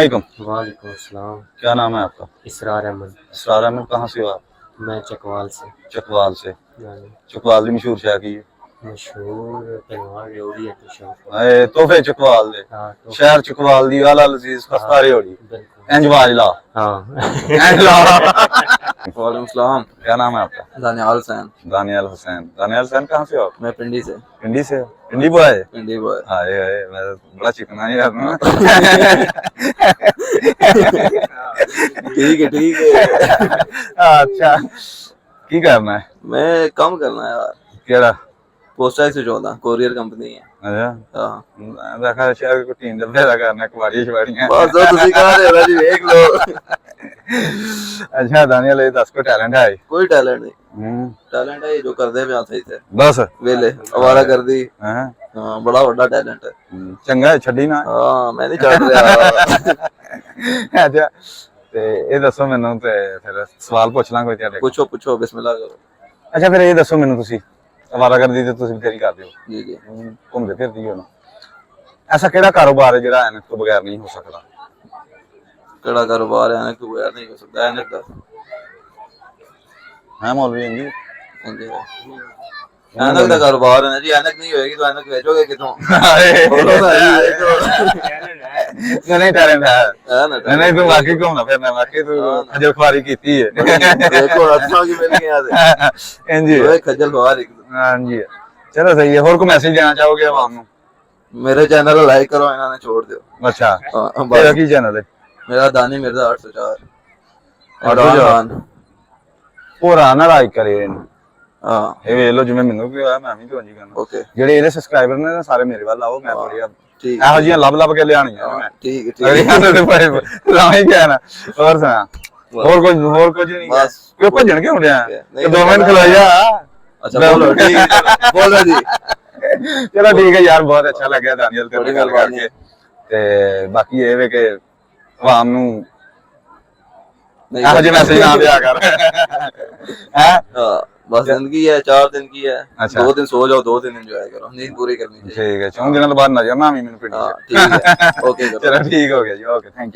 वालेकुम। वालेकुम अस्सलाम। क्या नाम है आपका? इसरार अहमद। इसरार अहमद। कहाँ से हो आप? मैं चकवाल से। चकवाल से। यानी चकवाल की मशहूर शाह की है। मशहूर पहलवान रेवड़ी है तो ए तोहफे चकवाल दे। हाँ तो शहर चकवाल दी आला लजीज खस्ता रेवड़ी। बिल्कुल इंज वाजला। हाँ इंज ला। वालेकुम सलाम। क्या नाम है आपका? दानियाल हुसैन। दानियाल हुसैन। दानियाल हुसैन कहाँ से हो आप? मैं पिंडी से। पिंडी से हो? पिंडी बॉय है? पिंडी बॉय। हाय हाय मैं बड़ा चिकना ही यार। ठीक है ठीक है। अच्छा की करना है? मैं कम करना है यार। केड़ा? पोस्टा से चौदह कोरियर कंपनी है। अच्छा हाँ मैं देखा शायद को टीम डब्बे दा करना कुवाड़ी शवाड़ियां। बस जो तुसी कह रहे हो जी देख लो। अच्छा दानियाल ये दस को टैलेंट है? कोई टैलेंट नहीं। टैलेंट है जो कर दे पे सही थे बस वेले आवारा कर दी। हाँ हाँ बड़ा बड़ा टैलेंट है। चंगा है छड़ी ना। हाँ मैं नहीं चढ़ रहा। अच्छा ते ये दसो मैनू ते फिर सवाल पूछ ਲਾਂ ਕੋਈ ਤੁਹਾਡੇ पूछो पूछो बिस्मिल्लाह करो। ਅੱਛਾ ਫਿਰ ਇਹ ਦੱਸੋ ਮੈਨੂੰ ਤੁਸੀਂ ਅਵਾਰਾਗਰਦੀ ਤੇ ਤੁਸੀਂ ਬਥੇਰੀ ਕਰਦੇ ਹੋ जी जी। ਘੁੰਮਦੇ ਫਿਰਦੇ ਹੋ ਨਾ ਐਸਾ ਕਿਹੜਾ ਕਾਰੋਬਾਰ ਹੈ ਜਿਹੜਾ ਐਨਕ ਤੋਂ ਬਗੈਰ ਨਹੀਂ ਹੋ ਸਕਦਾ? केड़ा कारोबार है कोई यार नहीं हो सकता है का। ਹੈ ਮੌਲਵੀ ਜੀ ऐनक का कारोबार है ना जी। ऐनक नहीं होएगी तो ऐनक बेचोगे कितों? नहीं टैलेंट है है ना नहीं तू वाकई घूमना फिरना वाकई तू खजल खुआरी की है। देखो रत्ना की मिल गया थे। जी ओए खज्जल खुआर हाँ जी चलो सही है। और कोई मैसेज देना चाहोगे आवाम को? मेरे चैनल को लाइक करो इन्होंने छोड़ दो। अच्छा हाँ, तेरा की चैनल है? मेरा दानी मिर्जा 804 804 पूरा ना लाइक करे ਇਹਨੂੰ। हां ਇਹ ਵੇਖ ਲਓ ਜਿਵੇਂ ਮੈਨੂੰ ਵੀ ਹੋਇਆ ਮੈਂ ਵੀ ਤੁਹਾਨੂੰ ਕਰਨਾ। ओके ਜਿਹੜੇ ਇਹਦੇ ਸਬਸਕ੍ਰਾਈਬਰ ਨੇ ਨਾ ਸਾਰੇ ਮੇਰੇ ਵੱਲ ਆਓ ਮੈਂ ਬੜੀਆ ठीक ਇਹੋ ਜਿਹੀਆਂ ਲੱਭ ਕੇ ਲਿਆਣੀਆਂ ਮੈਂ। ठीक है ਅਗਲੀ ठीक ਗੱਲ ਤੇ ਭਾਈ ਲਾਵੇਂ ਕਹਿਣਾ ਹੋਰ ਸੁਣਾ ਹੋਰ ਕੁਝ ਨਹੀਂ बस ਕਿਉਂ ਭੱਜਣ ਕਿਉਂ ਡਿਆ नहीं, ਕਿ 2 ਮਿੰਟ ਖਲੋ ਜਾ। अच्छा बोलो ठीक है बोलो जी। ਚਲੋ ਠੀਕ ਹੈ ਯਾਰ ਬਹੁਤ ਅੱਛਾ ਲੱਗਿਆ ਦਾਨੀਅਲ ਤੇ ਬੜੀ ਗੱਲ ਮਿਹਰਬਾਨੀ। ਕਰਕੇ ਤੇ ਬਾਕੀ ਇਹ ਵੇ ਕਿ ਆਵਾਮ ਨੂੰ नहीं ਇਹੋ ਜਿਹੇ ਮੈਸੇਜ ਨਾ ਦਿਆ ਕਰ ਹੈ। हां बस जिंदगी है 4 दिन की है। अच्छा। 2 दिन सो जाओ 2 दिन एंजॉय करो नींद पूरी करनी चाहिए। ਠੀਕ ਹੈ 4 ਦਿਨਾਂ ਤੋਂ ਬਾਅਦ ਨਜ਼ਰ ਨਾ ਆਵੀਂ ਮੈਨੂੰ ਪਿੰਡ हां ठीक है ओके ਚਲੋ ਠੀਕ ਹੋ ਗਿਆ ਜੀ ਓਕੇ ਥੈਂਕ